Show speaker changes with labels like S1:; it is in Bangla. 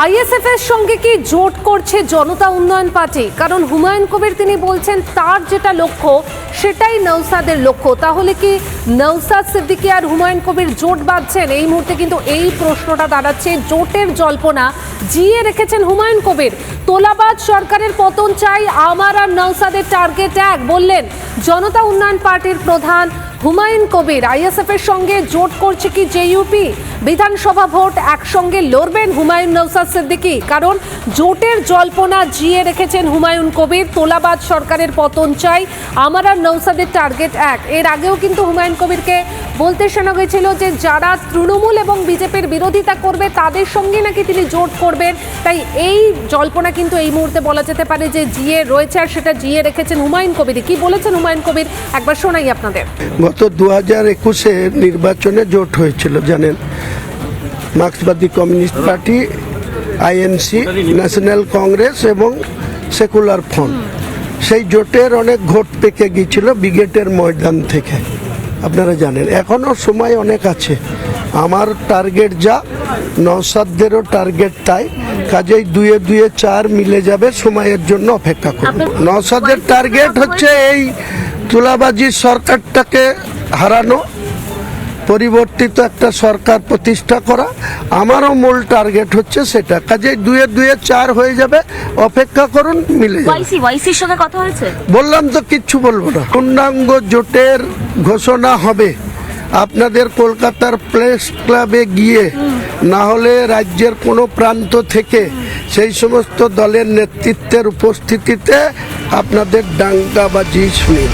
S1: আইএসএফ এর সঙ্গে কি জোট করছে জনতা উন্নয়ন পার্টি? কারণ হুমায়ুন কবির তিনি বলছেন তার যেটা লক্ষ্য সেটাই নওশাদের লক্ষ্য। তাহলে কি নওশাদ সিদ্দিকী আর হুমায়ুন কবির জোট বাঁধছেন? এই মুহূর্তে কিন্তু এই প্রশ্নটা দাঁড়াচ্ছে। জোটের জল্পনা জিয়ে রেখেছেন হুমায়ুন কবির। তোলাবাজ সরকারের পতন চাই, আমার আর নওশাদের টার্গেট এক বললেন জনতা উন্নয়ন পার্টির প্রধান হুমায়ুন কবির। আইএসএফ এর সঙ্গে জোট করছে কি জেইউপি? বিধানসভা ভোট একসঙ্গে লড়বেন হুমায়ুন নওশাদ সিদ্দিকী? কারণ জোটের জল্পনা জিয়ে রেখেছেন হুমায়ুন কবির। তোলাবাজ সরকারের পতন চাই, আমার আর নওশাদের টার্গেট এক। এর আগেও কিন্তু হুমায়ুন কবিরকে বলতে শোনা গেছিল যে যারা তৃণমূল এবং বিজেপির বিরোধিতা করবে তাদের সঙ্গে নাকি তিনি জোট করবেন। তাই এই জল্পনা কিন্তু এই মুহূর্তে বলা যেতে পারে যে জিয়ে রয়েছে, আর সেটা জিয়ে রেখেছেন হুমায়ুন কবির। কি বলেছেন হুমায়ুন কবির একবার শোনাই আপনাদের।
S2: গত 2021-এ নির্বাচনে জোট হয়েছিল জানেন, মার্ক্সবাদী Communist Party, INC, National Congress এবং সেকুলার ফ্রন্ট। সেই জোটের অনেক ভোট পেকে গিয়েছিল বিগেটের ময়দান থেকে, আপনারা জানেন। এখনও সময় অনেক আছে। আমার টার্গেট যা, নওশাদদেরও টার্গেট তাই, কাজেই 2-4 মিলে যাবে। সময়ের জন্য অপেক্ষা করব। নওশাদের টার্গেট হচ্ছে এই তুলাবাজি সরকারটাকে হারানো, পরিবর্তিত একটা সরকার প্রতিষ্ঠা করা। আমারও মূল টার্গেট হচ্ছে সেটা। কাজে 2-4 হয়ে যাবে, অপেক্ষা করুন, মিলে যাবে।
S3: ওয়াইসির সঙ্গে কথা হয়েছে?
S2: বললাম তো, কিচ্ছু বলবো না। পূর্ণাঙ্গ জোটের ঘোষণা হবে আপনাদের কলকাতার প্রেস ক্লাবে গিয়ে, না হলে রাজ্যের কোনো প্রান্ত থেকে সেই সমস্ত দলের নেতৃত্বের উপস্থিতিতে আপনাদের ডাঙ্গাবাজি শুনে।